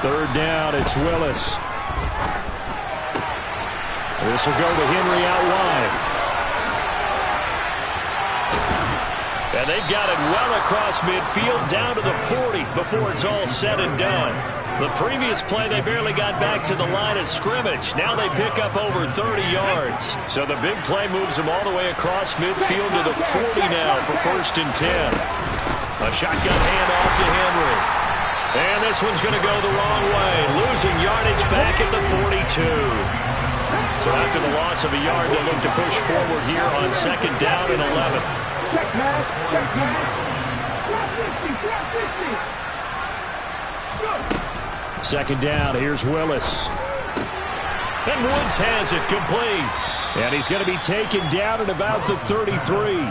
Third down, it's Willis. This will go to Henry out wide. And they've got it well across midfield down to the 40 before it's all said and done. The previous play, they barely got back to the line of scrimmage. Now they pick up over 30 yards. So the big play moves them all the way across midfield to the 40 now for 1st and 10. A shotgun handoff to Henry. And this one's going to go the wrong way, losing yardage back at the 42. So after the loss of a yard, they look to push forward here on 2nd down and 11. Second down, here's Willis. And Woods has it complete. And he's going to be taken down at about the 33.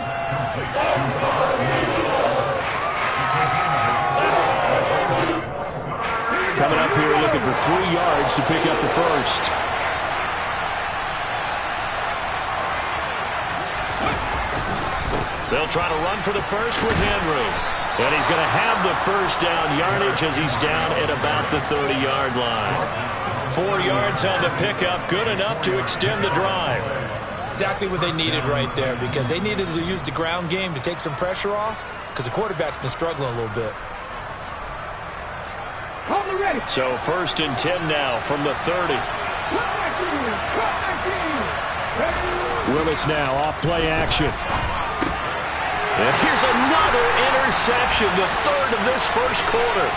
Coming up here looking for 3 yards to pick up the first. They'll try to run for the first with Henry. And he's going to have the first down yardage as he's down at about the 30-yard line. 4 yards on the pickup, good enough to extend the drive. Exactly what they needed right there, because they needed to use the ground game to take some pressure off, because the quarterback's been struggling a little bit. So 1st and 10 now from the 30. Willis now off play action. And here's another interception, the 3rd of this first quarter.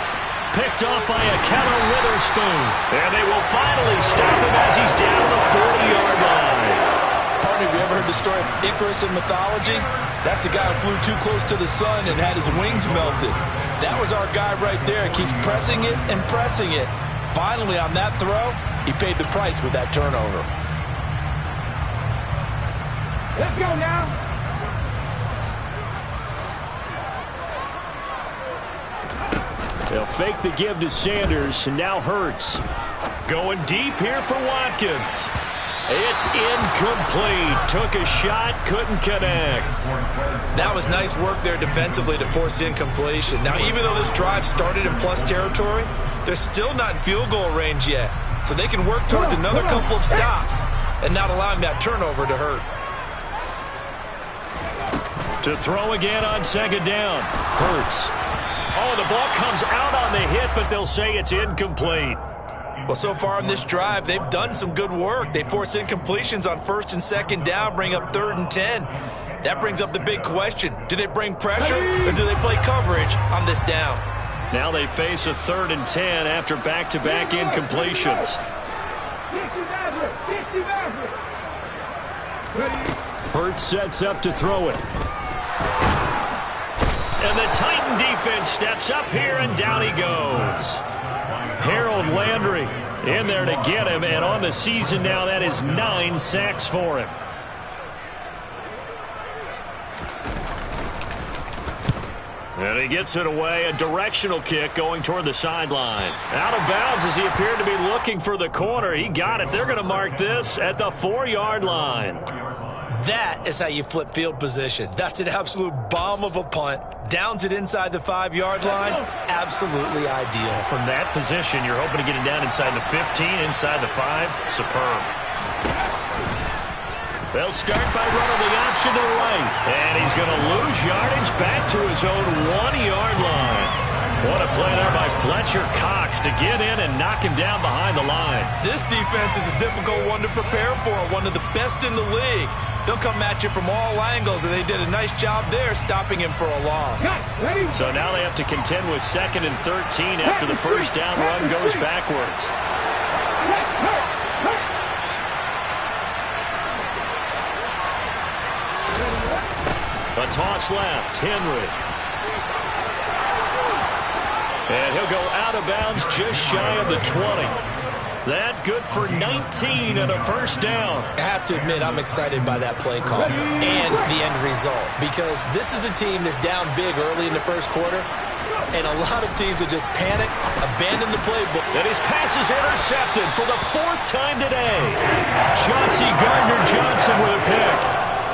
Picked off by Akello Witherspoon. And they will finally stop him as he's down the 40-yard line. Partner, have you ever heard the story of Icarus in mythology? That's the guy who flew too close to the sun and had his wings melted. That was our guy right there. Keeps pressing it and pressing it. Finally, on that throw, he paid the price with that turnover. Let's go now. They'll fake the give to Sanders, and now Hurts. Going deep here for Watkins. It's incomplete. Took a shot, couldn't connect. That was nice work there defensively to force incompletion. Now, even though this drive started in plus territory, they're still not in field goal range yet. So they can work towards another couple of stops and not allowing that turnover to hurt. To throw again on 2nd down. Hurts. Oh, the ball comes out on the hit, but they'll say it's incomplete. Well, so far in this drive, they've done some good work. They force incompletions on 1st and 2nd down, bring up 3rd and 10. That brings up the big question. Do they bring pressure, or do they play coverage on this down? Now they face a 3rd and 10 after back-to-back incompletions. Hurts sets up to throw it. And the Titan defense steps up here, and down he goes. Harold Landry in there to get him, and on the season now, that is 9 sacks for him. And he gets it away, a directional kick going toward the sideline. Out of bounds as he appeared to be looking for the corner. He got it. They're going to mark this at the 4-yard line. That is how you flip field position. That's an absolute bomb of a punt. Downs it inside the 5-yard line. Absolutely ideal. From that position, you're hoping to get it down inside the 15, inside the 5. Superb. They'll start by running the option to the right. And he's going to lose yardage back to his own 1-yard line. What a play there by Fletcher Cox to get in and knock him down behind the line. This defense is a difficult one to prepare for, one of the best in the league. They'll come at you from all angles, and they did a nice job there stopping him for a loss. So now they have to contend with 2nd and 13 after the first down run goes backwards. A toss left, Henry. And he'll go out of bounds just shy of the 20. That good for 19 and a first down. I have to admit, I'm excited by that play call and the end result, because this is a team that's down big early in the first quarter, and a lot of teams will just panic, abandon the playbook. And his pass is intercepted for the 4th time today. Chauncey Gardner-Johnson with a pick.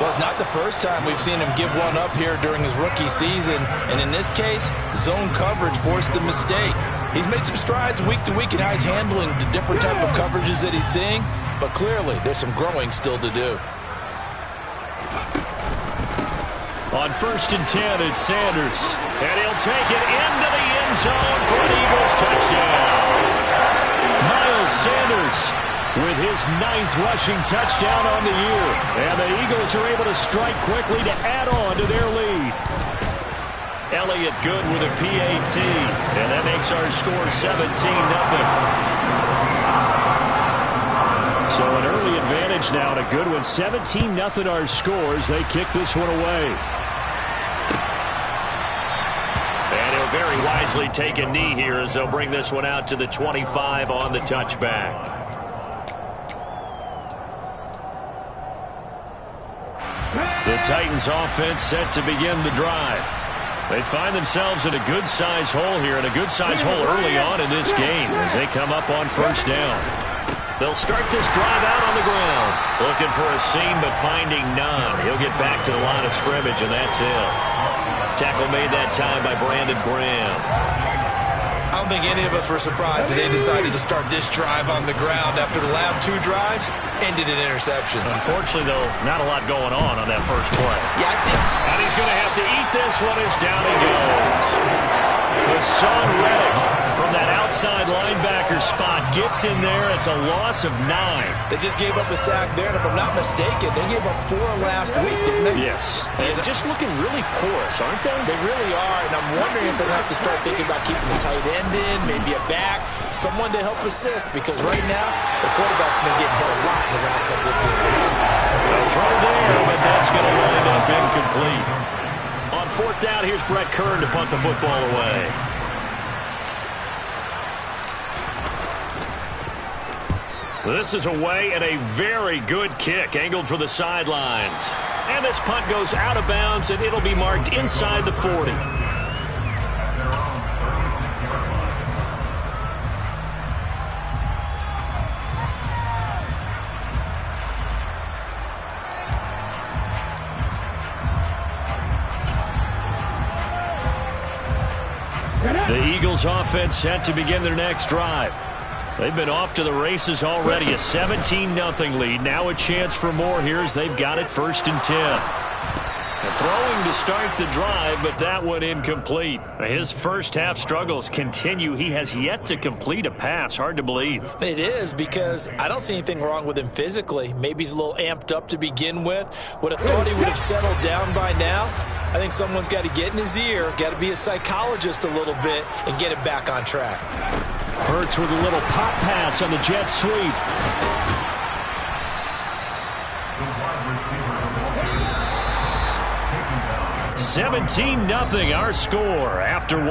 Well, it's not the first time we've seen him give one up here during his rookie season. And in this case, zone coverage forced the mistake. He's made some strides week to week in how he's handling the different type of coverages that he's seeing. But clearly, there's some growing still to do. On 1st and 10, it's Sanders. And he'll take it into the end zone for an Eagles touchdown. Miles Sanders with his 9th rushing touchdown on the year. And the Eagles are able to strike quickly to add on to their lead. Elliott Good with a PAT. And that makes our score 17-0. So an early advantage now to Goodwin. 17-0 our scores. They kick this one away. And he'll very wisely take a knee here as they'll bring this one out to the 25 on the touchback. The Titans offense set to begin the drive. They find themselves in a good-sized hole here, and a good-sized hole early on in this game as they come up on 1st down. They'll start this drive out on the ground. Looking for a seam, but finding none. He'll get back to the line of scrimmage, and that's it. Tackle made that time by Brandon Graham. I don't think any of us were surprised that they decided to start this drive on the ground after the last 2 drives ended in interceptions. Unfortunately, though, not a lot going on that first play. Yeah, I think. And he's going to have to eat this one as down he goes. Hassan Reddick from that outside linebacker spot gets in there. It's a loss of 9. They just gave up a sack there, and if I'm not mistaken, they gave up 4 last week, didn't they? Yes. And just looking really porous, aren't they? They really are, and I'm wondering if they're going to have to start thinking about keeping the tight end in, maybe a back, someone to help assist, because right now, the quarterback's been getting hit a lot in the last couple of games. They'll throw there, but that's going to wind up incomplete. On 4th down, here's Brett Kern to punt the football away. This is away, and a very good kick angled for the sidelines. And this punt goes out of bounds, and it'll be marked inside the 40. The Eagles offense set to begin their next drive. They've been off to the races already. A 17-0 lead. Now a chance for more here as they've got it 1st and 10. Throwing to start the drive, but that one incomplete. His first half struggles continue. He has yet to complete a pass. Hard to believe. It is, because I don't see anything wrong with him physically. Maybe he's a little amped up to begin with. Would have thought he would have settled down by now. I think someone's got to get in his ear, got to be a psychologist a little bit, and get him back on track. Hurts with a little pop pass on the jet sweep. $17-0 our score after 1.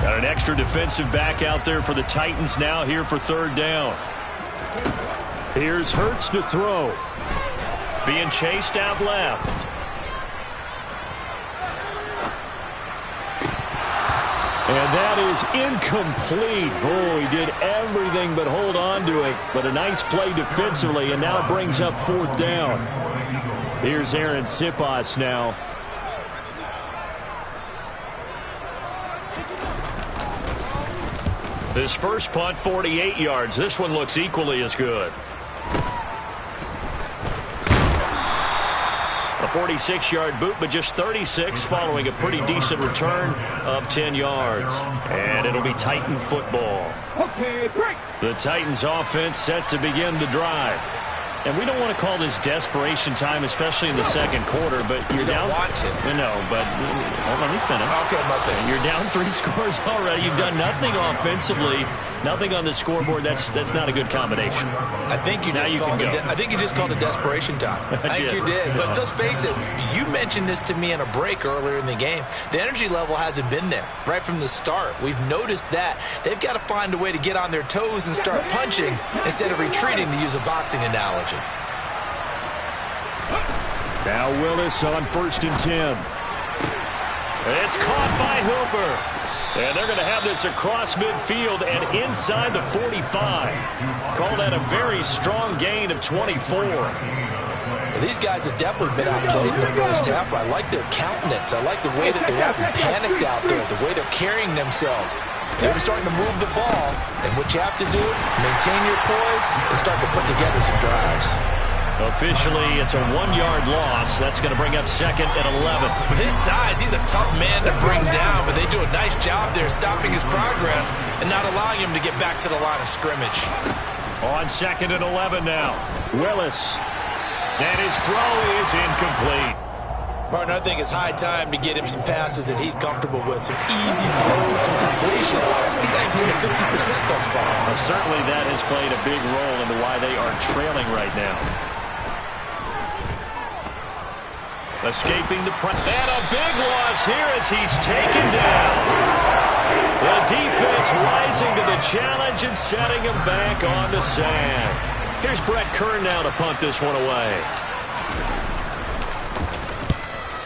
Got an extra defensive back out there for the Titans now here for 3rd down. Here's Hurts to throw. Being chased out left. And that is incomplete. Oh, he did everything but hold on to it. But a nice play defensively, and now it brings up 4th down. Here's Aaron Siposs now. His first punt, 48 yards. This one looks equally as good. A 46-yard boot, but just 36 following a pretty decent return of 10 yards. And it'll be Titan football. Okay, break. The Titans offense set to begin the drive. And we don't want to call this desperation time, especially in the second quarter, but you're down. You don't want to. No, but let me finish. Okay, my bad. You're down 3 scores already. You've done nothing offensively, nothing on the scoreboard. That's not a good combination. I think you just called it desperation time. I think you did. But let's face it, you mentioned this to me in a break earlier in the game. The energy level hasn't been there right from the start. We've noticed that. They've got to find a way to get on their toes and start punching instead of retreating, to use a boxing analogy. Now Willis on 1st and 10. It's caught by Hooper. And they're going to have this across midfield and inside the 45. Call that a very strong gain of 24. Well, these guys have definitely been outplayed in the first half. I like their countenance. I like the way that they haven't panicked out there, the way they're carrying themselves. They're starting to move the ball, and what you have to do, maintain your poise and start to put together some drives. Officially, it's a 1-yard loss. That's going to bring up 2nd and 11. With his size, he's a tough man to bring down, but they do a nice job there stopping his progress and not allowing him to get back to the line of scrimmage. On 2nd and 11 now. Willis. And his throw is incomplete. Partner, I think it's high time to get him some passes that he's comfortable with. Some easy throws, some completions. He's not even at 50% thus far. Well, certainly that has played a big role into why they are trailing right now. Escaping the press. And a big loss here as he's taken down. The defense rising to the challenge and setting him back on the sand. Here's Brett Kern now to punt this one away.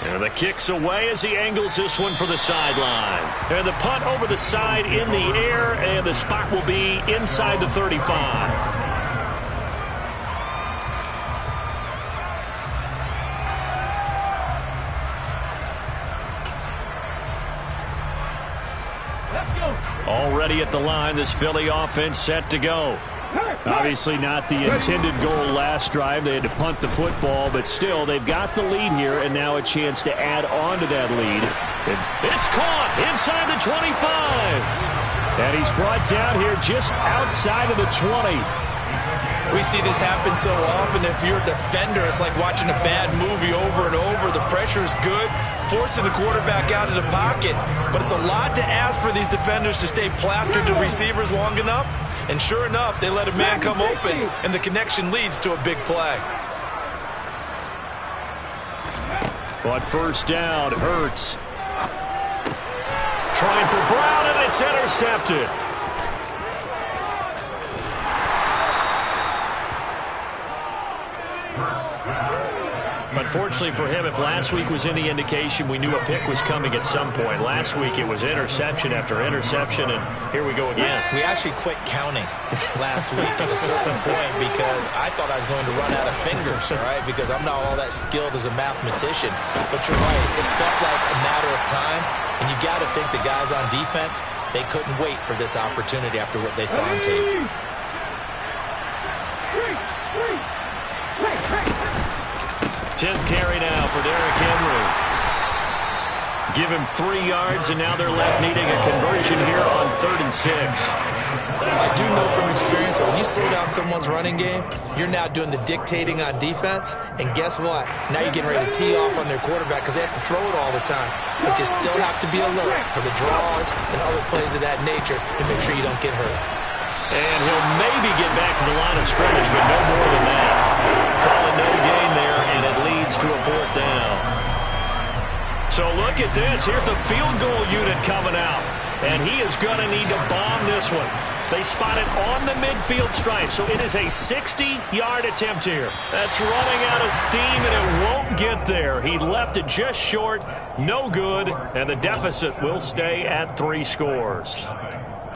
And the kick's away as he angles this one for the sideline. And the punt over the side in the air, and the spot will be inside the 35. Already at the line, this Philly offense set to go. Obviously not the intended goal last drive. They had to punt the football, but still, they've got the lead here, and now a chance to add on to that lead. It's caught inside the 25. And he's brought down here just outside of the 20. We see this happen so often. If you're a defender, it's like watching a bad movie over and over. The pressure is good, forcing the quarterback out of the pocket. But it's a lot to ask for these defenders to stay plastered to receivers long enough. And sure enough, they let a man come open, and the connection leads to a big play. On 1st down, Hurts. Trying for Brown, and it's intercepted. Unfortunately for him, if last week was any indication, we knew a pick was coming at some point. Last week it was interception after interception, and here we go again. We actually quit counting last week at a certain point because I thought I was going to run out of fingers, all right, because I'm not all that skilled as a mathematician. But you're right, it felt like a matter of time, and you got to think the guys on defense, they couldn't wait for this opportunity after what they saw on tape. 10th carry now for Derrick Henry. Give him 3 yards, and now they're left needing a conversion here on 3rd and 6. I do know from experience that when you slow down someone's running game, you're now doing the dictating on defense, and guess what? Now you're getting ready to tee off on their quarterback because they have to throw it all the time. But you still have to be alert for the draws and other plays of that nature to make sure you don't get hurt. And he'll maybe get back to the line of scrimmage, but no more than that. Call it no gain there, and it leads to a 4th down. So look at this. Here's the field goal unit coming out. And he is going to need to bomb this one. They spot it on the midfield stripe, so it is a 60-yard attempt here. That's running out of steam, and it won't get there. He left it just short, no good, and the deficit will stay at 3 scores.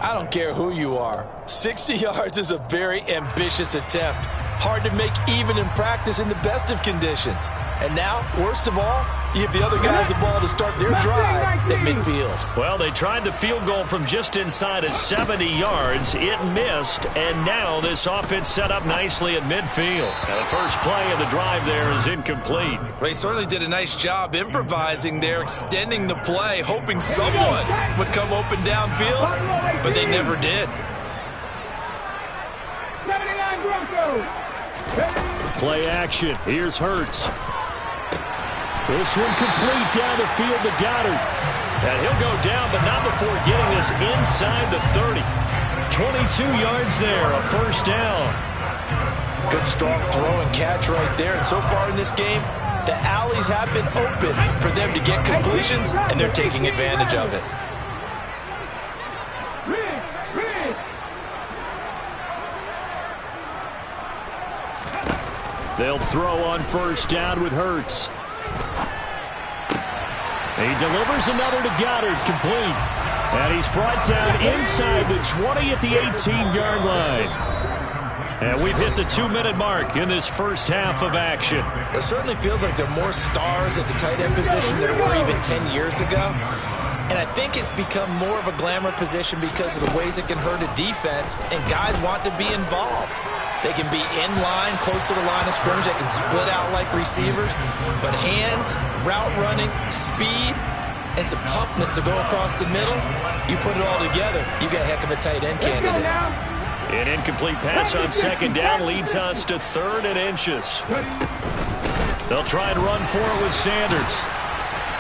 I don't care who you are. 60 yards is a very ambitious attempt. Hard to make even in practice in the best of conditions. And now, worst of all, you give the other guys the ball to start their drive at midfield. Well, they tried the field goal from just inside of 70 yards. It missed, and now this offense set up nicely at midfield. Now, the first play of the drive there is incomplete. They certainly did a nice job improvising there, extending the play, hoping someone would come open downfield, but they never did. Play action. Here's Hurts. This one complete down the field to Goddard. And he'll go down, but not before getting this inside the 30. 22 yards there, a first down. Good strong throw and catch right there. And so far in this game, the alleys have been open for them to get completions, and they're taking advantage of it. They'll throw on first down with Hurts. He delivers another to Goddard, complete. And he's brought down inside the 20 at the 18-yard line. And we've hit the 2-minute mark in this first half of action. It certainly feels like there are more stars at the tight end position than there were even 10 years ago. And I think it's become more of a glamour position because of the ways it can hurt a defense, and guys want to be involved. They can be in line, close to the line of scrimmage. They can split out like receivers. But hands, route running, speed, and some toughness to go across the middle, you put it all together, you got a heck of a tight end candidate. An incomplete pass on second down leads us to 3rd and inches. They'll try and run for it with Sanders.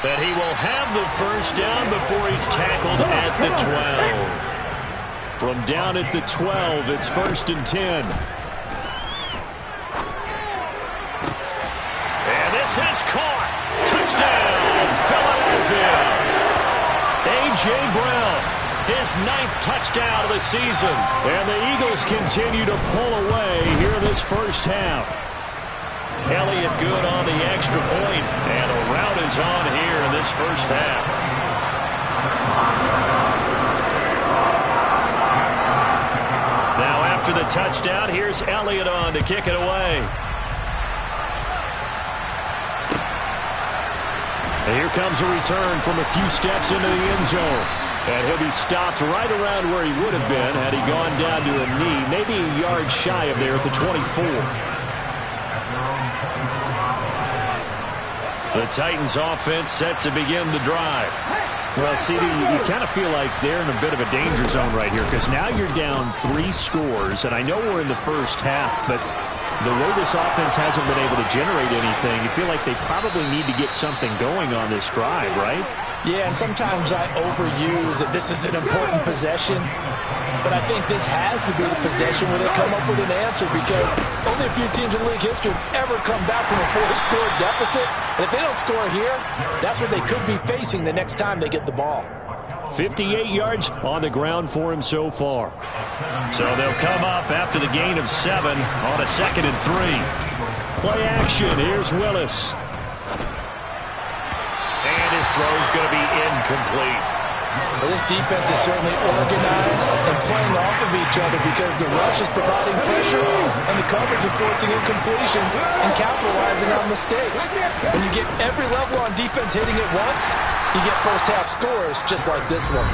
But he will have the first down before he's tackled at the 12. From down at the 12, it's 1st and 10. And this is caught. Touchdown, Philadelphia. A.J. Brown, his 9th touchdown of the season. And the Eagles continue to pull away here in this first half. Elliott good on the extra point, and a rout is on here in this first half. Now after the touchdown, here's Elliott on to kick it away. And here comes a return from a few steps into the end zone. And he'll be stopped right around where he would have been had he gone down to a knee, maybe a yard shy of there at the 24. The Titans offense set to begin the drive. Well, CD, you kind of feel like they're in a bit of a danger zone right here because now you're down 3 scores, and I know we're in the first half, but the way this offense hasn't been able to generate anything, you feel like they probably need to get something going on this drive, right? Yeah, and sometimes I overuse that this is an important possession, but I think this has to be the possession where they come up with an answer because only a few teams in league history have ever come back from a 4-score deficit. And if they don't score here, that's what they could be facing the next time they get the ball. 58 yards on the ground for him so far. So they'll come up after the gain of 7 on a 2nd and 3. Play action. Here's Willis. And his throw's going to be incomplete. Well, this defense is certainly organized and playing off of each other because the rush is providing pressure and the coverage is forcing incompletions and capitalizing on mistakes. When you get every level on defense hitting it once, you get first-half scores just like this one.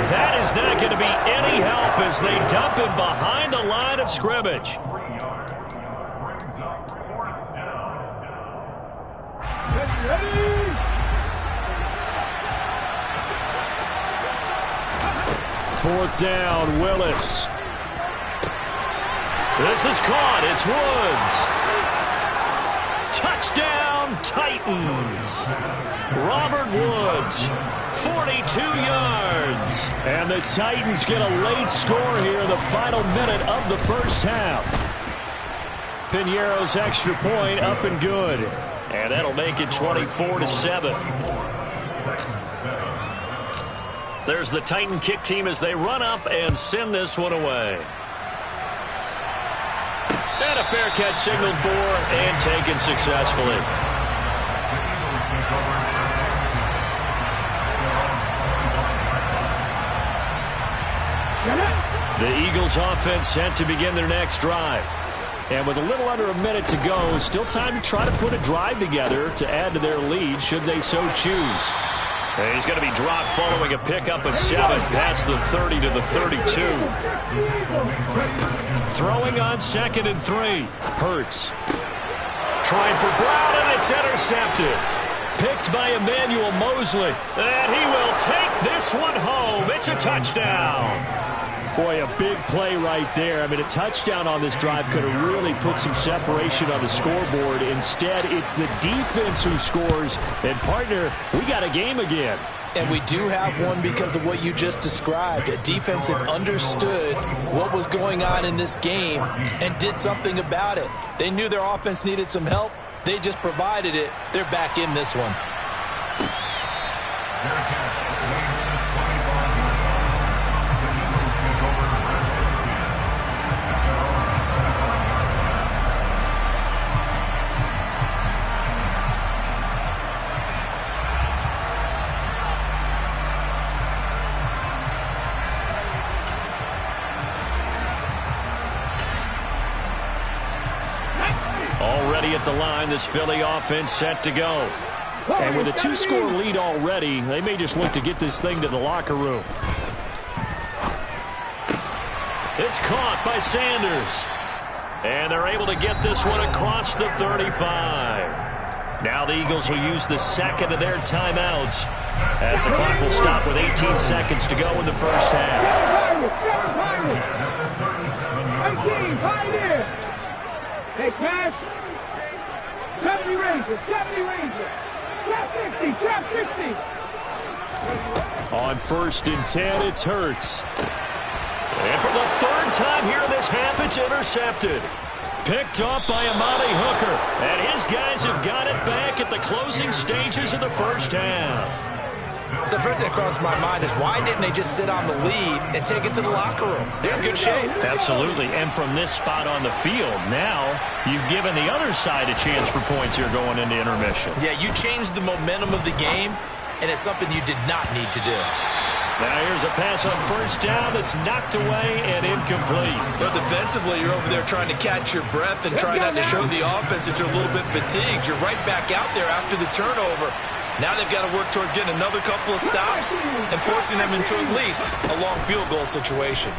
That is not going to be any help as they dump him behind the line of scrimmage. Fourth down, Willis. This is caught. It's Woods. Touchdown, Titans. Robert Woods, 42 yards. And the Titans get a late score here in the final minute of the first half. Piñeiro's extra point up and good. And that'll make it 24-7. There's the Titan kick team as they run up and send this one away. And a fair catch signaled for and taken successfully. The Eagles offense set to begin their next drive. And with a little under a minute to go, still time to try to put a drive together to add to their lead should they so choose. And he's going to be dropped following a pickup of 7 past the 30 to the 32. Throwing on 2nd and 3. Hurts. Trying for Brown, and it's intercepted. Picked by Emmanuel Mosley. And he will take this one home. It's a touchdown. Boy, a big play right there. I mean, a touchdown on this drive could have really put some separation on the scoreboard. Instead, it's the defense who scores. And, partner, we got a game again. And we do have one because of what you just described. A defense that understood what was going on in this game and did something about it. They knew their offense needed some help. They just provided it. They're back in this one. Already at the line, this Philly offense set to go. And with a 2-score lead already, they may just look to get this thing to the locker room. It's caught by Sanders. And they're able to get this one across the 35. Now the Eagles will use the second of their timeouts as the clock will stop with 18 seconds to go in the first half. 18, pioneer. Hey, pass. 70 Rangers, 70 Rangers. Trap 50, trap 50. On 1st and 10, it's Hurts. And for the third time here in this half, it's intercepted. Picked off by Amani Hooker. And his guys have got it back at the closing stages of the first half. So the first thing that crossed my mind is why didn't they just sit on the lead and take it to the locker room? They're in good shape. Absolutely. And from this spot on the field, now you've given the other side a chance for points here going into intermission. Yeah, you changed the momentum of the game, and it's something you did not need to do. Now here's a pass on first down that's knocked away and incomplete. But defensively, you're over there trying to catch your breath and trying not to show the offense that you're a little bit fatigued. You're right back out there after the turnover. Now they've got to work towards getting another couple of stops and forcing them into at least a long field goal situation.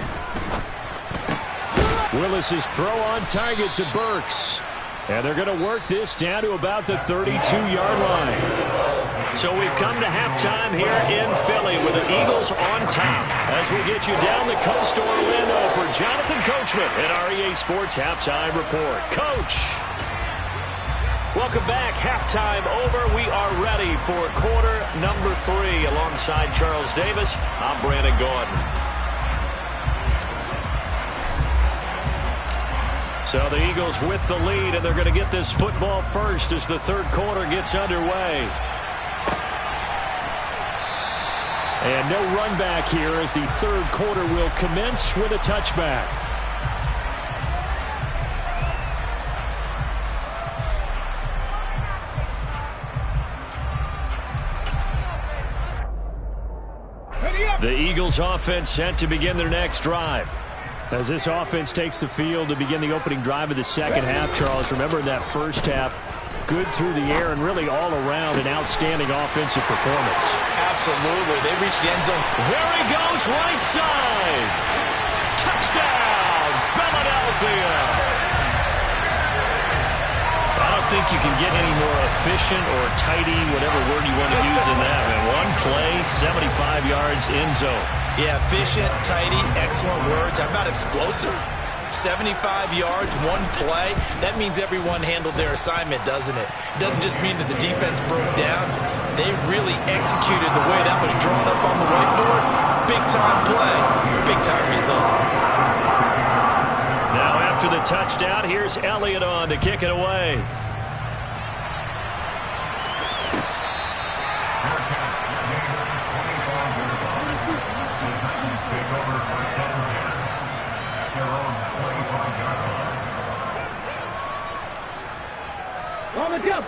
Willis is throw on target to Burks. And they're going to work this down to about the 32-yard line. So we've come to halftime here in Philly with the Eagles on top. As we get you down the coast to Orlando for Jonathan Coachman at REA Sports Halftime Report. Coach. Welcome back. Halftime over. We are ready for quarter number 3. Alongside Charles Davis, I'm Brandon Gaudin. So the Eagles with the lead, and they're going to get this football first as the third quarter gets underway. And no run back here as the third quarter will commence with a touchback. The Eagles offense set to begin their next drive. As this offense takes the field to begin the opening drive of the second half, Charles, remember in that first half, good through the air and really all around an outstanding offensive performance. Absolutely. They reached the end zone. There he goes, right side. Touchdown, Philadelphia. I don't think you can get any more efficient or tidy, whatever word you want to use in that. And one play, 75 yards, end zone. Yeah, efficient, tidy, excellent words. How about explosive? 75 yards, one play. That means everyone handled their assignment, doesn't it? It doesn't just mean that the defense broke down. They really executed the way that was drawn up on the whiteboard. Big-time play, big-time result. Now after the touchdown, here's Elliott on to kick it away.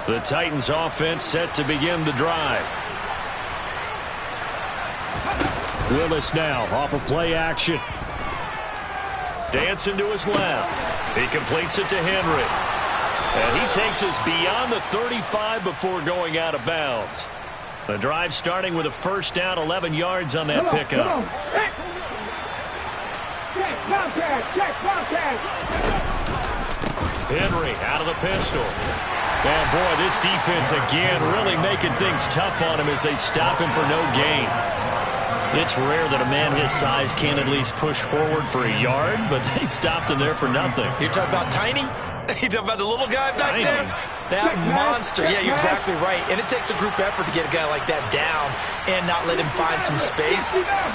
The Titans offense set to begin the drive. Willis now off of play action. Dancing to his left. He completes it to Henry. And he takes us beyond the 35 before going out of bounds. The drive starting with a first down, 11 yards on that pickup. Henry out of the pistol. And boy, this defense again really making things tough on him as they stop him for no gain. It's rare that a man his size can at least push forward for a yard, but they stopped him there for nothing. You're talking about tiny? You talking about the little guy back there? That monster. Yeah, you're exactly right. And it takes a group effort to get a guy like that down and not let him find some space.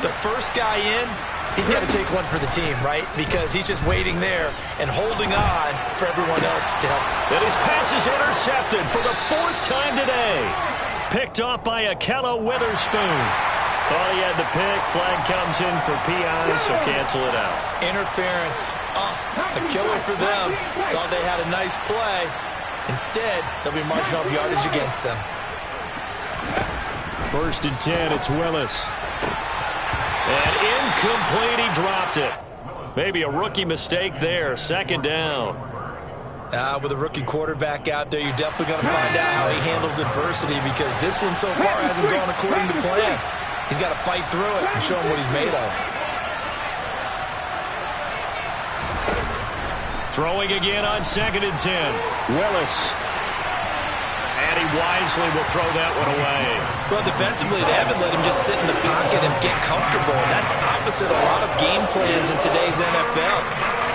The first guy in, he's got to take one for the team, right? Because he's just waiting there and holding on for everyone else to help. And his pass is intercepted for the 4th time today. Picked off by Akello Witherspoon. Thought he had the pick. Flag comes in for PI, so cancel it out. Interference. Oh, a killer for them. Thought they had a nice play. Instead, they'll be marching off yardage against them. 1st and 10, it's Willis. And incomplete, he dropped it. Maybe a rookie mistake there, 2nd down. With a rookie quarterback out there, you're definitely going to find out how he handles adversity because this one so far hasn't gone according to plan. He's got to fight through it and show him what he's made of. Throwing again on 2nd and 10. Willis. And he wisely will throw that one away. Well, defensively, they haven't let him just sit in the pocket and get comfortable. And that's opposite a lot of game plans in today's NFL.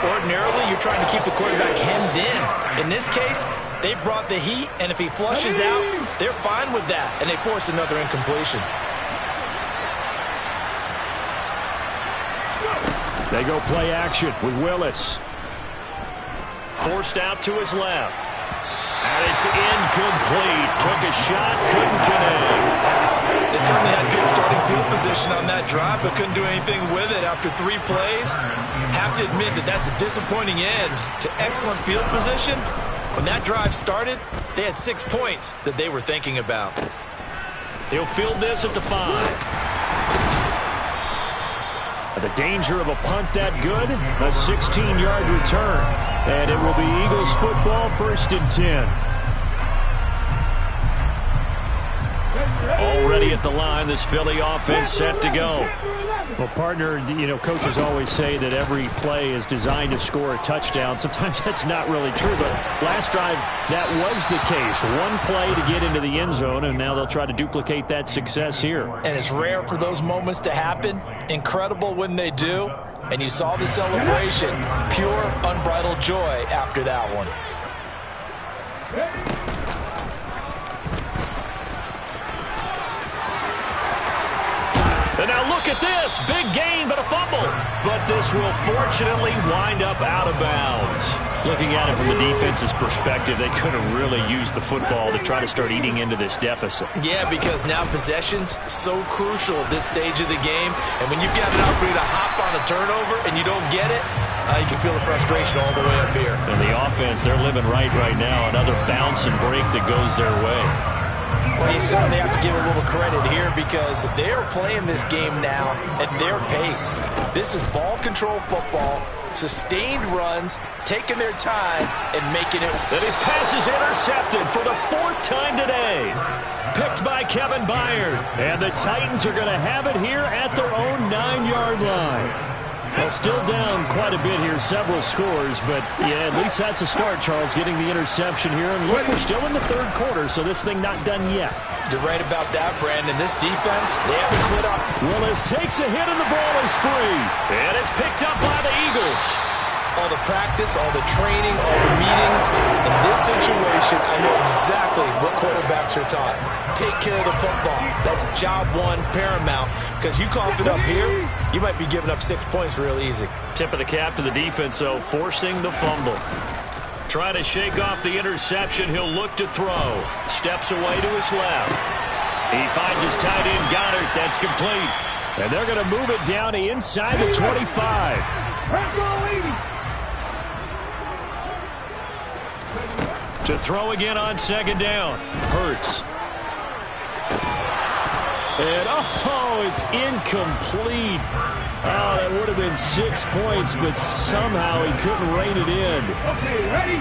Ordinarily, you're trying to keep the quarterback hemmed in. In this case, they brought the heat, and if he flushes out, they're fine with that, and they force another incompletion. They go play action with Willis. Forced out to his left. And it's incomplete. Took a shot, couldn't connect. They certainly had good starting field position on that drive, but couldn't do anything with it after 3 plays. Have to admit that that's a disappointing end to excellent field position. When that drive started, they had 6 points that they were thinking about. He'll field this at the 5. The danger of a punt that good, a 16-yard return. And it will be Eagles football, 1st and 10. Already at the line, this Philly offense set to go. Well, partner, you know, coaches always say that every play is designed to score a touchdown. Sometimes that's not really true, but last drive, that was the case. One play to get into the end zone, and now they'll try to duplicate that success here. And it's rare for those moments to happen. Incredible when they do. And you saw the celebration. Pure, unbridled joy after that one. And now look at this. Big gain, but a fumble. But this will fortunately wind up out of bounds. Looking at it from the defense's perspective, they could have really used the football to try to start eating into this deficit. Yeah, because now possession's so crucial at this stage of the game. And when you've got an opportunity to hop on a turnover and you don't get it, you can feel the frustration all the way up here. And the offense, they're living right now. Another bounce and break that goes their way. Well, you certainly have to give a little credit here because they're playing this game now at their pace. This is ball control football, sustained runs, taking their time, and making it. That his pass is intercepted for the 4th time today. Picked by Kevin Byard. And the Titans are going to have it here at their own 9-yard line. Well, still down quite a bit here, several scores, but yeah, at least that's a start, Charles, getting the interception here. And look, we're still in the 3rd quarter, so this thing not done yet. You're right about that, Brandon. This defense, they haven't quit up. Willis takes a hit and the ball is free. And it's picked up by the Eagles. All the practice, all the training, all the meetings. In this situation, I know exactly what quarterbacks are taught. Take care of the football. That's job one, paramount. Because you cough it up here, you might be giving up 6 points real easy. Tip of the cap to the defense, though, forcing the fumble. Trying to shake off the interception. He'll look to throw. Steps away to his left. He finds his tight end, Goddard. That's complete. And they're going to move it down to inside the 25. To throw again on 2nd down. Hurts. And, oh, it's incomplete. Oh, that would have been 6 points, but somehow he couldn't rein it in. Okay, ready?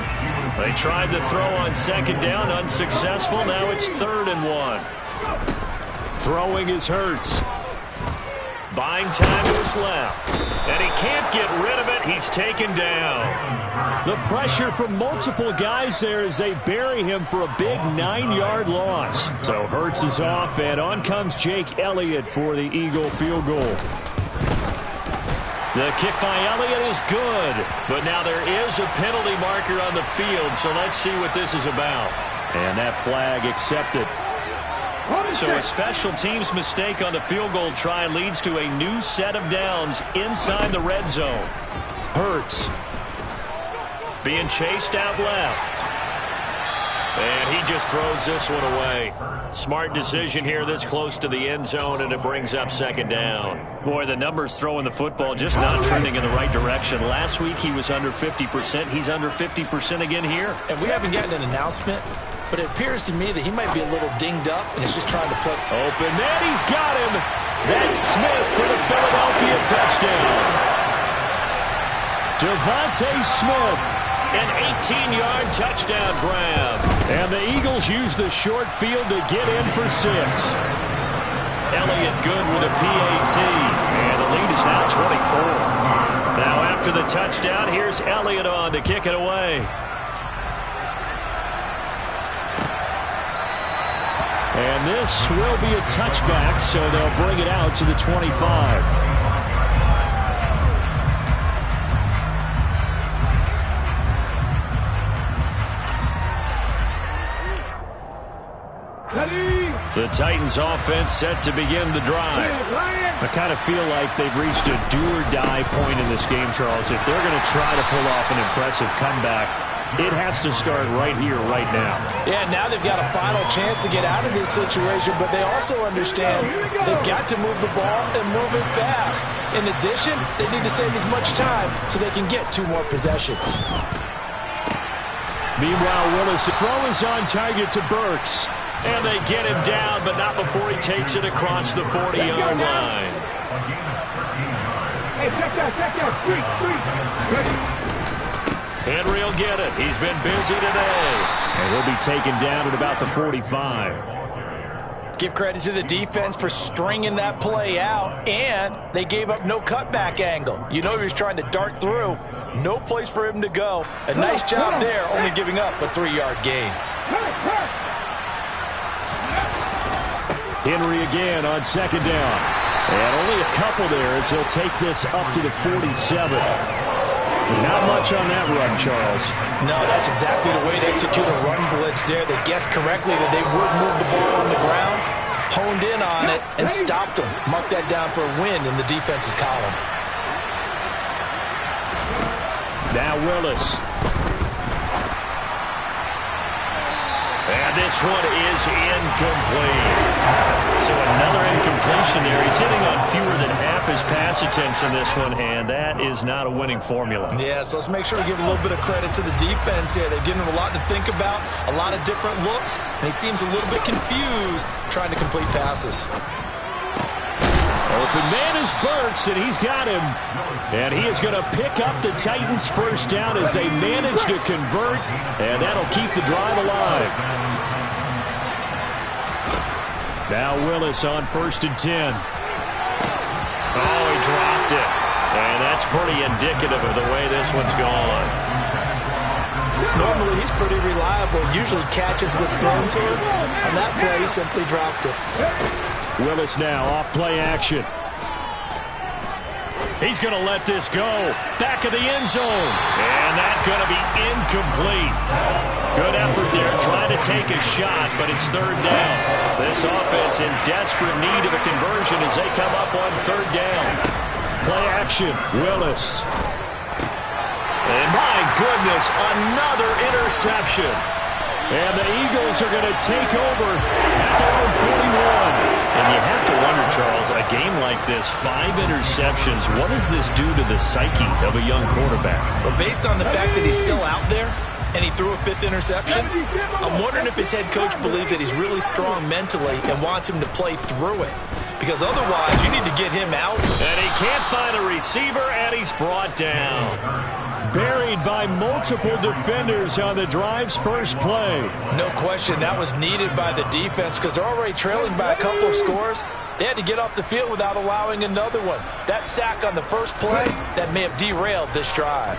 They tried to throw on 2nd down, unsuccessful. Now it's 3rd and 1. Throwing is Hurts. Buying time to his left. And he can't get rid of it. He's taken down. The pressure from multiple guys there as they bury him for a big 9-yard loss. So Hurts is off, and on comes Jake Elliott for the Eagle field goal. The kick by Elliott is good, but now there is a penalty marker on the field, so let's see what this is about. And that flag accepted. So a special teams mistake on the field goal try leads to a new set of downs inside the red zone. Hurts being chased out left. And he just throws this one away. Smart decision here this close to the end zone, and it brings up second down. Boy, the numbers throwing the football just not trending in the right direction. Last week he was under 50%. He's under 50% again here. And we haven't gotten an announcement, but it appears to me that he might be a little dinged up and is just trying to put open. Man, he's got him. That's Smith for the Philadelphia touchdown. Devontae Smith. An 18-yard touchdown grab. And the Eagles use the short field to get in for 6. Elliott good with a PAT. And the lead is now 24. Now after the touchdown, here's Elliott on to kick it away. And this will be a touchback, so they'll bring it out to the 25. The Titans offense set to begin the drive. I kind of feel like they've reached a do-or-die point in this game, Charles. If they're going to try to pull off an impressive comeback, it has to start right here, right now. Yeah, now they've got a final chance to get out of this situation, but they also understand they've got to move the ball and move it fast. In addition, they need to save as much time so they can get 2 more possessions. Meanwhile, Willis' throw is on target to Burks. And they get him down, but not before he takes it across the 40-yard line. Hey, check that, street. Henry will get it. He's been busy today. And he'll be taken down at about the 45. Give credit to the defense for stringing that play out, and they gave up no cutback angle. You know he was trying to dart through. No place for him to go. A nice job there, only giving up a 3-yard gain. Henry again on second down. And only a couple there as he'll take this up to the 47. Not much on that run, Charles. No, that's exactly the way to execute a run blitz there. They guessed correctly that they would move the ball on the ground, honed in on it, and stopped them. Mark that down for a win in the defense's column. Now Willis. And this one is incomplete. So another incompletion there. He's hitting on fewer than half his pass attempts in this one, and that is not a winning formula. Yeah, so let's make sure we give a little bit of credit to the defense here. They've given him a lot to think about, a lot of different looks, and he seems a little bit confused trying to complete passes. Open man is Burks, and he's got him. And he is going to pick up the Titans' first down as they manage to convert, and that'll keep the drive alive. Now Willis on 1st and 10. Oh, he dropped it. And that's pretty indicative of the way this one's gone. Normally, he's pretty reliable. Usually catches what's thrown to him. On that play, he simply dropped it. Willis now off play action. He's going to let this go. Back of the end zone. And that's going to be incomplete. Good effort there trying to take a shot, but it's 3rd down. This offense in desperate need of a conversion as they come up on 3rd down. Play action. Willis. And my goodness, another interception. And the Eagles are going to take over at their own 41. And you have to wonder, Charles, a game like this, 5 interceptions, what does this do to the psyche of a young quarterback? Well, based on the fact that he's still out there and he threw a 5th interception, I'm wondering if his head coach believes that he's really strong mentally and wants him to play through it. because otherwise you need to get him out. And he can't find a receiver, and he's brought down. Buried by multiple defenders on the drive's first play. No question, that was needed by the defense because they're already trailing by a couple of scores. They had to get off the field without allowing another one. That sack on the first play, that may have derailed this drive.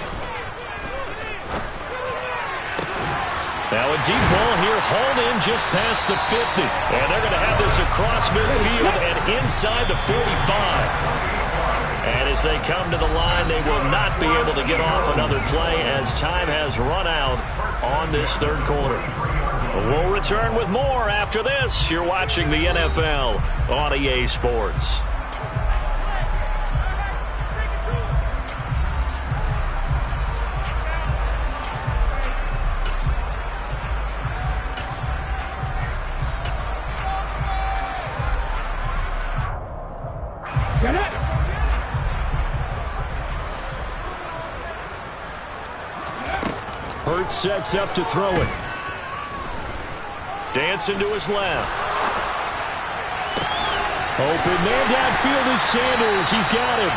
Now a deep ball here, hauled in just past the 50. And they're going to have this across midfield and inside the 45. And as they come to the line, they will not be able to get off another play as time has run out on this third quarter. We'll return with more after this. You're watching the NFL on EA Sports. Get it! Hurts sets up to throw it. Dancing to his left. Open man downfield is Sanders. He's got him.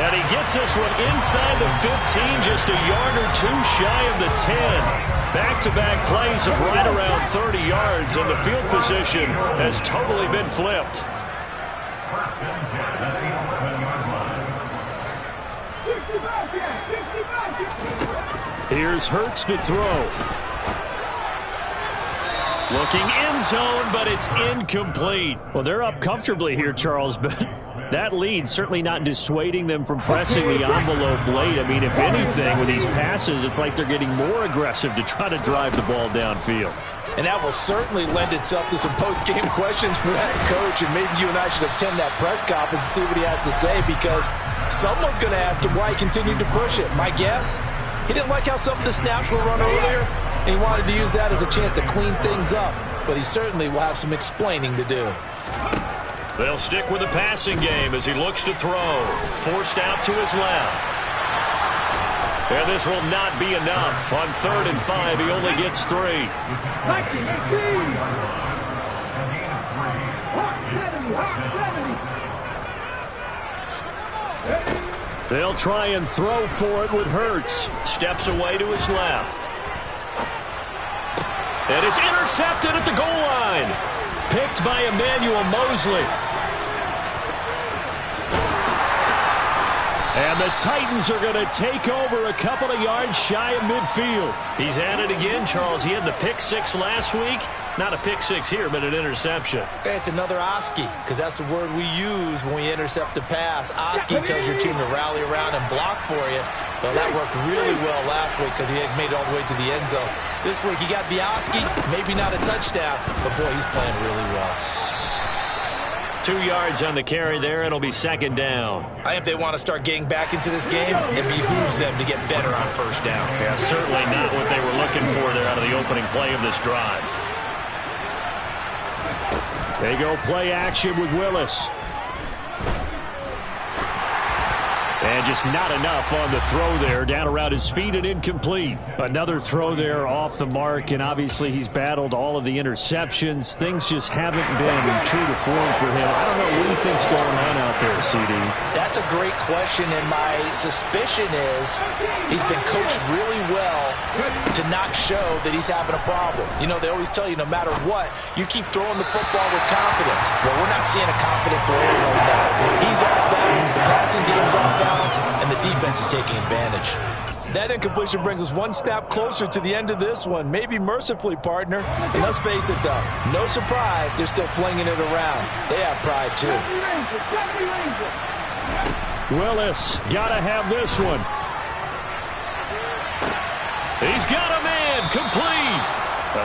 And he gets this one inside the 15, just a yard or two shy of the 10. Back-to-back plays of right around 30 yards, and the field position has totally been flipped. Here's Hurts to throw. Looking end zone, but it's incomplete. Well, they're up comfortably here, Charles, but that lead certainly not dissuading them from pressing the envelope late. I mean, if anything, with these passes, it's like they're getting more aggressive to try to drive the ball downfield. And that will certainly lend itself to some post-game questions for that coach, and maybe you and I should attend that press conference and see what he has to say, because someone's going to ask him why he continued to push it. My guess, he didn't like how some of the snaps were run earlier, and he wanted to use that as a chance to clean things up. But he certainly will have some explaining to do. They'll stick with the passing game as he looks to throw. Forced out to his left. And this will not be enough. On 3rd and 5, he only gets 3. They'll try and throw for it with Hurts. Steps away to his left. And it's intercepted at the goal line. Picked by Emmanuel Mosley. And the Titans are going to take over a couple of yards shy of midfield. He's at it again, Charles. He had the pick 6 last week. Not a pick 6 here, but an interception. It's another Oski, because that's the word we use when we intercept a pass. Oski tells your team to rally around and block for you. Well, that worked really well last week because he had made it all the way to the end zone. This week he got the Oski, maybe not a touchdown, but boy, he's playing really well. 2 yards on the carry there. It'll be 2nd down. I think if they want to start getting back into this game, it behooves them to get better on 1st down. Yeah, certainly not what they were looking for there out of the opening play of this drive. They go play action with Willis. And just not enough on the throw there. Down around his feet and incomplete. Another throw there off the mark, and obviously he's battled all of the interceptions. Things just haven't been true to form for him. I don't know what he thinks going on out there, CD. That's a great question, and my suspicion is he's been coached really well to not show that he's having a problem. You know, they always tell you no matter what, you keep throwing the football with confidence. Well, we're not seeing a confident thrower right now. He's off balance. The passing game's off balance. And the defense is taking advantage. That incompletion brings us one step closer to the end of this one. Maybe mercifully, partner. And let's face it, though. No surprise, they're still flinging it around. They have pride, too. Willis, gotta have this one. He's got a man, complete.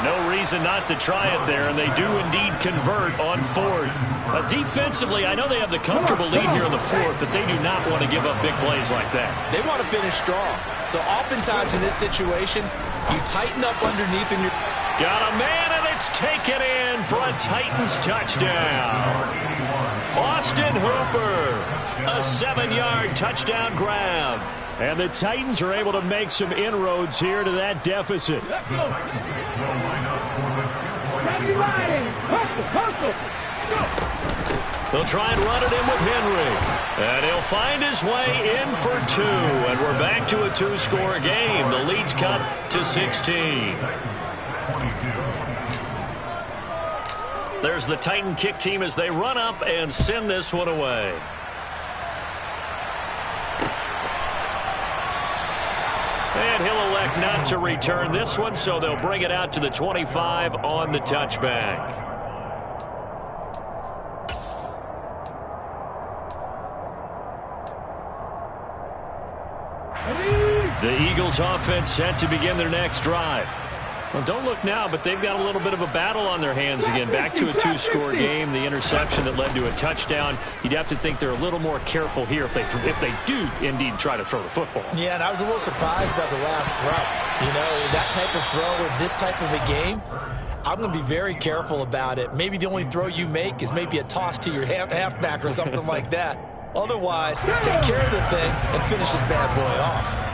No reason not to try it there, and they do indeed convert on 4th. Defensively, I know they have the comfortable lead here in the 4th, but they do not want to give up big plays like that. They want to finish strong. So oftentimes in this situation, you tighten up underneath and you're... Got a man, and it's taken in for a Titans touchdown. Austin Hooper, a 7-yard touchdown grab. And the Titans are able to make some inroads here to that deficit. They'll try and run it in with Henry. And he'll find his way in for 2. And we're back to a 2-score game. The lead's cut to 16. There's the Titan kick team as they run up and send this one away. And he'll elect not to return this one, so they'll bring it out to the 25 on the touchback. The Eagles offense set to begin their next drive. Well, don't look now, but they've got a little bit of a battle on their hands again. Back to a 2-score game. The interception that led to a touchdown. You'd have to think they're a little more careful here if they do indeed try to throw the football. Yeah, and I was a little surprised by the last throw. You know, that type of throw with this type of a game, I'm going to be very careful about it. Maybe the only throw you make is maybe a toss to your halfback or something like that. Otherwise, take care of the thing and finish this bad boy off.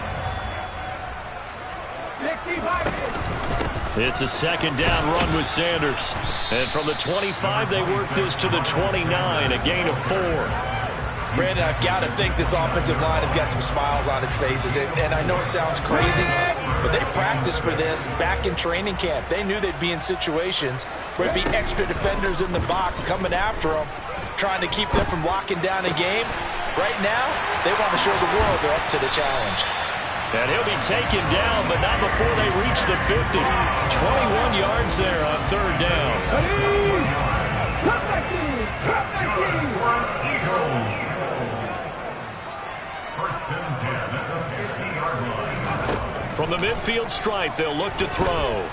It's a second down run with Sanders. And from the 25, they work this to the 29, a gain of 4. Brandon, I've got to think this offensive line has got some smiles on its faces. And I know it sounds crazy, but they practiced for this back in training camp. They knew they'd be in situations where there'd be extra defenders in the box coming after them, trying to keep them from locking down a game. Right now, they want to show the world they're up to the challenge. And he'll be taken down, but not before they reach the 50. 21 yards there on 3rd down. From the midfield stripe, they'll look to throw.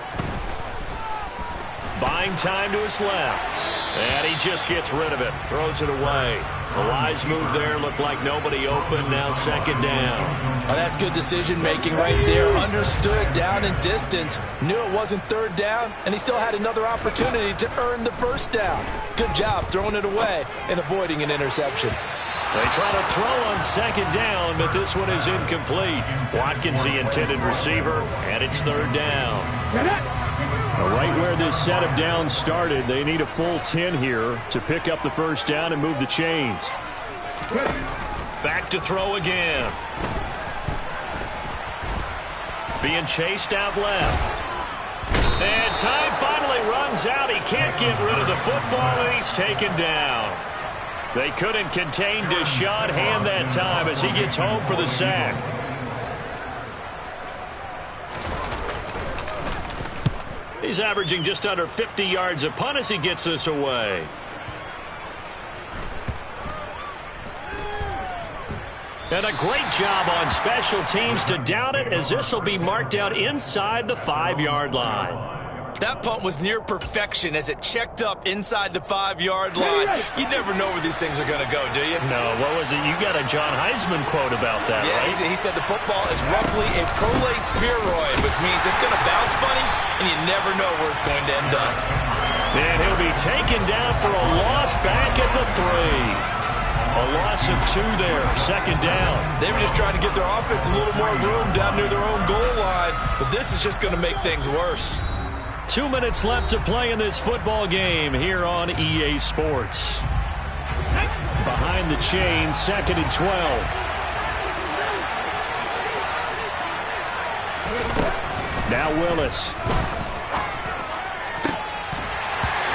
Buying time to his left. And he just gets rid of it. Throws it away. The wise move there. Looked like nobody open. Now 2nd down. Oh, that's good decision-making right there. Understood down and distance. Knew it wasn't 3rd down, and he still had another opportunity to earn the 1st down. Good job throwing it away and avoiding an interception. They try to throw on 2nd down, but this one is incomplete. Watkins, the intended receiver, and it's 3rd down. Right where this set of downs started, they need a full 10 here to pick up the 1st down and move the chains. Back to throw again. Being chased out left. And time finally runs out. He can't get rid of the football, and he's taken down. They couldn't contain Deshaun Hand that time as he gets home for the sack. He's averaging just under 50 yards a punt as he gets this away. And a great job on special teams to down it, as this will be marked out inside the 5-yard line. That punt was near perfection as it checked up inside the 5-yard line. You never know where these things are going to go, do you? No, what was it? You got a John Heisman quote about that, yeah, right? He said the football is roughly a prolate spheroid, which means it's going to bounce funny, and you never know where it's going to end up. And he'll be taken down for a loss back at the 3. A loss of 2 there, 2nd down. They were just trying to get their offense a little more room down near their own goal line, but this is just going to make things worse. 2 minutes left to play in this football game here on EA Sports. Behind the chain, 2nd and 12. Now Willis.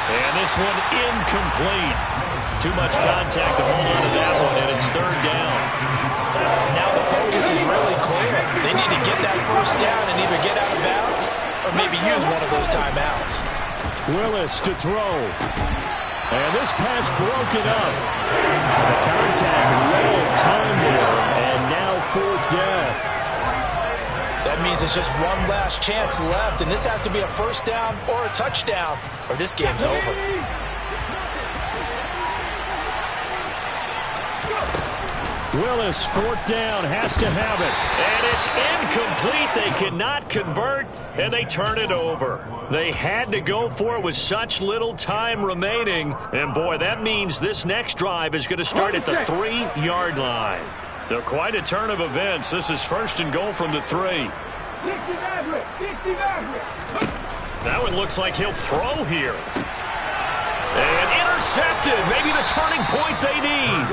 And this one incomplete. Too much contact to hold on to that one, and it's 3rd down. Now the focus is really clear. They need to get that 1st down and either get out of bounds or maybe use one of those timeouts. Willis to throw. And this pass broken up. The contact, low of time there, and now 4th down. That means it's just one last chance left, and this has to be a 1st down or a touchdown, or this game's over. Willis, 4th down, has to have it. And it's incomplete. They cannot convert, and they turn it over. They had to go for it with such little time remaining. And, boy, that means this next drive is going to start at the 3-yard line. So quite a turn of events. This is 1st and goal from the 3. That one looks like he'll throw here. And intercepted. Maybe the turning point they need.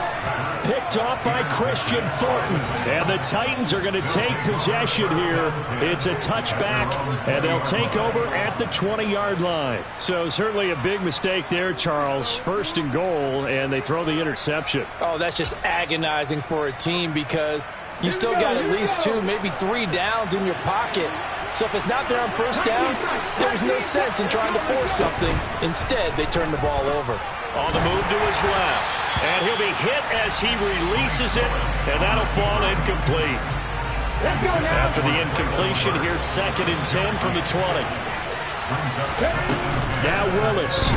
Picked off by Christian Thornton. And the Titans are going to take possession here. It's a touchback, and they'll take over at the 20-yard line. So certainly a big mistake there, Charles. First and goal, and they throw the interception. Oh, that's just agonizing for a team because you still got at least 2, maybe 3 downs in your pocket. So if it's not there on first down, there's no sense in trying to force something. Instead, they turn the ball over. On the move to his left. And he'll be hit as he releases it, and that'll fall incomplete. After the incompletion, here's 2nd and 10 from the 20. Now Willis.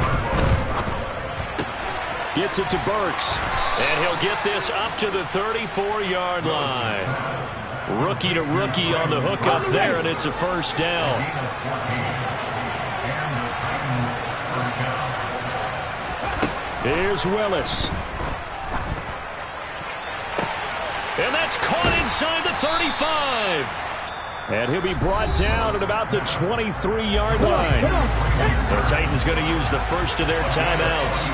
Gets it to Burks. And he'll get this up to the 34-yard line. Rookie to rookie on the hook up there, and it's a first down. Here's Willis. And that's caught inside the 35. And he'll be brought down at about the 23-yard line. The Titans going to use the first of their timeouts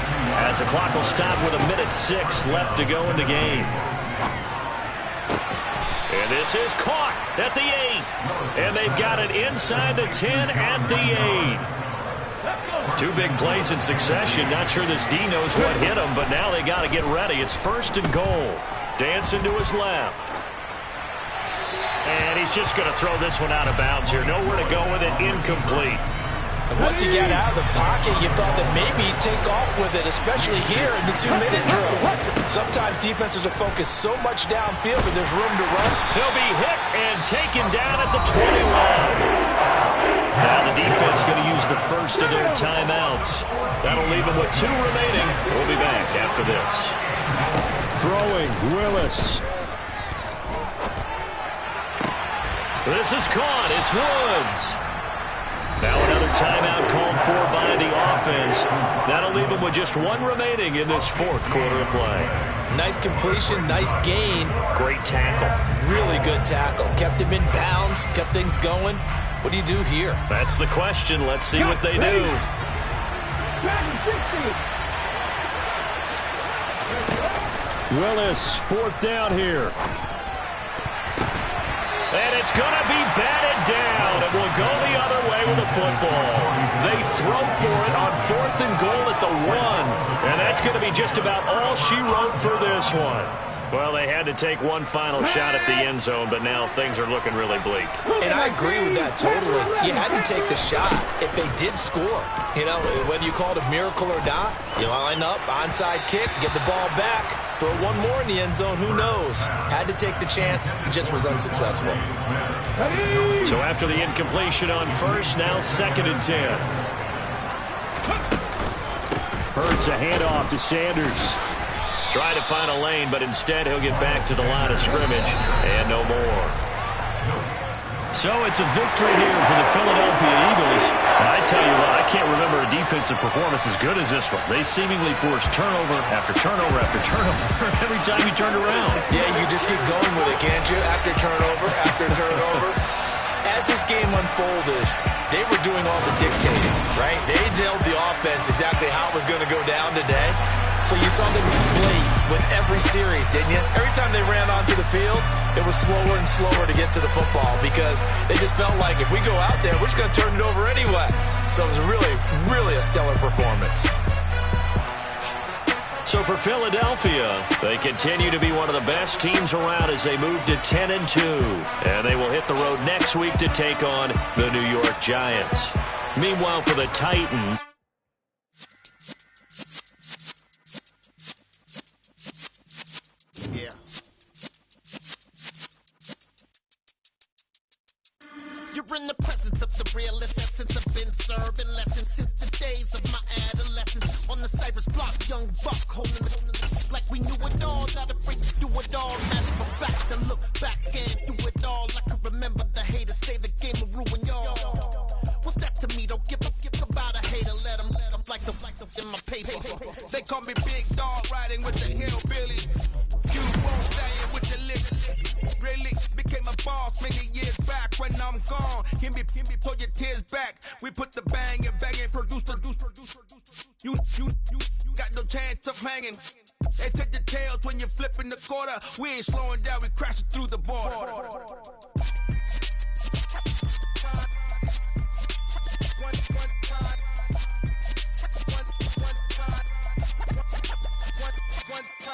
as the clock will stop with 1:06 left to go in the game. And this is caught at the 8. And they've got it inside the 10 at the 8. 2 big plays in succession. Not sure this D knows what hit him, but now they got to get ready. It's 1st and goal. Dancing to his left. And he's just going to throw this one out of bounds here. Nowhere to go with it. Incomplete. And once he got out of the pocket, you thought that maybe he'd take off with it, especially here in the 2-minute drill. Sometimes defenses are focused so much downfield that there's room to run. He'll be hit and taken down at the 21. Now the defense going to use the first of their timeouts. That'll leave them with 2 remaining. We'll be back after this. Throwing, Willis. This is caught. It's Woods. Now another timeout called for by the offense. That'll leave them with just 1 remaining in this 4th quarter of play. Nice completion, nice gain. Great tackle. Really good tackle. Kept him in bounds, kept things going. What do you do here? That's the question. Let's see what they do. Willis, 4th down here. And it's going to be batted down. It will go the other way with the football. They throw for it on 4th and goal at the 1. And that's going to be just about all she wrote for this one. Well, they had to take one final shot at the end zone, but now things are looking really bleak. And I agree with that totally. You had to take the shot if they did score. You know, whether you call it a miracle or not, you line up, onside kick, get the ball back, throw one more in the end zone, who knows? Had to take the chance, it just was unsuccessful. So after the incompletion on first, now 2nd and 10. Hurts a handoff to Sanders. Try to find a lane, but instead he'll get back to the line of scrimmage and no more. So it's a victory here for the Philadelphia Eagles. And I tell you what, I can't remember a defensive performance as good as this one. They seemingly forced turnover after turnover after turnover every time you turned around. Yeah, you just keep going with it, can't you? After turnover, after turnover. As this game unfolded, they were doing all the dictating, right? They told the offense exactly how it was going to go down today. So you saw them inflate with every series, didn't you? Every time they ran onto the field, it was slower and slower to get to the football because they just felt like if we go out there, we're just going to turn it over anyway. So it was really, really a stellar performance. So for Philadelphia, they continue to be one of the best teams around as they move to 10-2. And they will hit the road next week to take on the New York Giants. Meanwhile, for the Titans, You're in the presence of the realest essence. I've been serving lessons since the days of my adolescence. On the Cypress block, young buck holding the like we knew it all. Not afraid to do it all. Matter of fact, to look back and do it all. I can remember the haters say the game will ruin y'all. What's that to me? Don't give about a hater. Let them like the in my paper. They call me Big Dog, riding with the hillbilly. You won't stay with the lick. Really became a boss many years back. When I'm gone, can be pull your tears back. We put the bang and produce. You got got no chance of hanging. They take the tails when you're flipping the quarter. We ain't slowing down, we crashing through the border.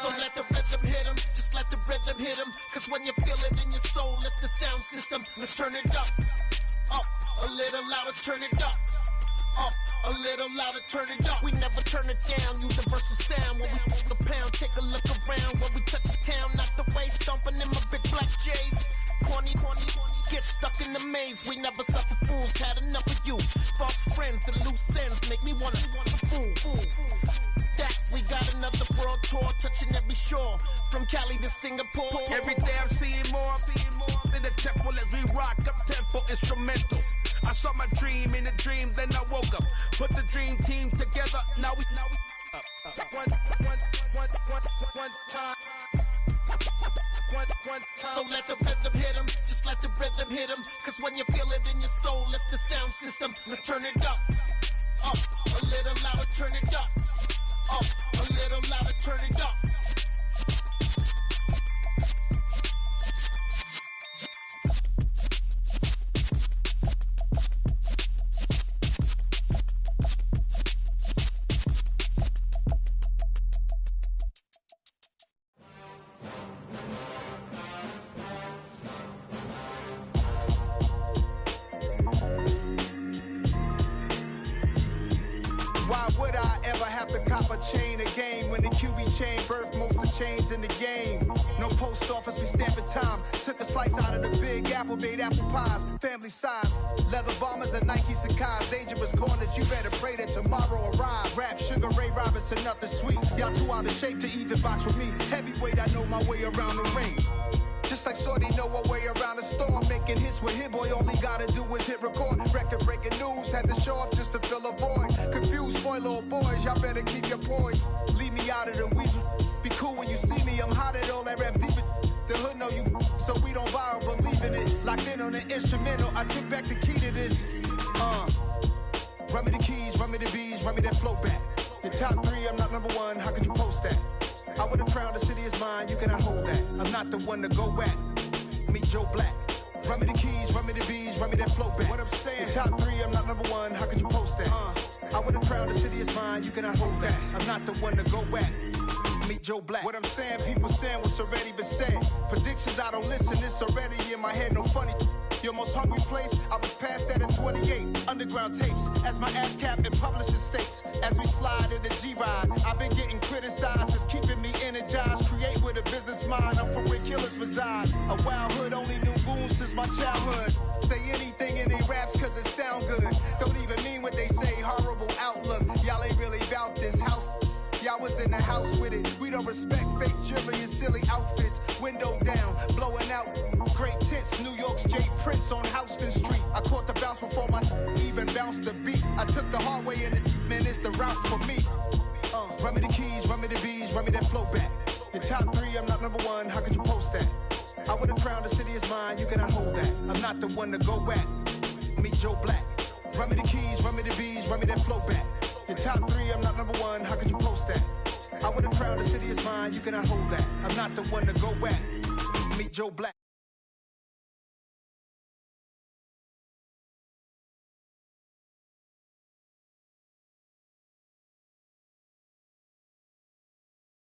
So let the rhythm hit him, just let the rhythm hit him. Cause when you feel it in your soul, lift the sound system. Let's turn it up, a little louder, turn it up. A little louder, turn it up. We never turn it down, universal sound. When we move the pound, take a look around. When we touch the town, not the way, stomping in my big black J's. Corny, get stuck in the maze. We never suffer fools, had enough of you. False friends and loose ends make me wanna fool. That we got another world tour, touching every shore, from Cali to Singapore. Every day I'm seeing more in the temple as we rock up tempo instrumentals. I saw my dream in a dream, then I woke up. Put the dream team together, now we one time. So let the rhythm hit him, just let the rhythm hit him. Cause when you feel it in your soul, lift the sound system. Now turn it up, a little louder, turn it up, a little louder, turn it up. Cop a chain again when the QB chain birthed most of the chains in the game. No post office, we stamping time. Took a slice out of the big apple, made apple pies, family size. Leather bombers and Nike Sacai's. Dangerous corners, you better pray that tomorrow arrives. Rap, Sugar Ray Robinson, nothing sweet. Y'all too out of shape to even box with me. Heavyweight, I know my way around the ring. Just like Shorty know her way around the storm. Making hits with Hit Boy, all he gotta do is hit record. Record breaking news, had to show up just to fill a void. Confused, spoiled little boys, y'all better keep your poise. Leave me out of the weasel. Be cool when you see me, I'm hot at all that rap deep. The hood know you, so we don't borrow, believe in it. Locked in on the instrumental, I took back the key to this. Run me the keys, run me the bees, run me that flow back. Your top three, I'm not number one, how could you post that? I would have crowned the city is mine, you cannot hold that. I'm not the one to go at. Meet Joe Black. Run me the keys, run me the bees, run me that flow back. What I'm saying, the top three, I'm not number one, how could you post that? I would have crowned the city is mine, you cannot hold that. I'm not the one to go at. Meet Joe Black. What I'm saying, people saying what's already been said. Predictions, I don't listen, it's already in my head, no funny. Your most hungry place, I was past that at 28. Underground tapes, as my ass cap in publishing states. As we slide in the G-Ride, I've been getting criticized, it's keeping me energized. Create with a business mind, I'm from where killers reside. A wild hood, only knew goons since my childhood. Say anything in they raps cause it sound good. Don't even mean what they say, horrible outlook. Y'all ain't really about this house. Y'all was in the house with it. We don't respect fake jewelry and silly outfits. Window down, blowing out great tits. New York's J. Prince on Houston Street. I caught the bounce before my even bounced the beat. I took the hard way and it, man, it's the route for me. Run me the keys, run me the bees, run me that flow back. Your top three, I'm not number one, how could you post that? I would have crowned the city is mine, you cannot hold that. I'm not the one to go at. Meet Joe Black. Run me the keys, run me the bees, run me that flow back. Your top three, I'm not number one, how could you post that? I would have crowned the city is mine, you cannot hold that. I'm not the one to go at. Meet Joe Black.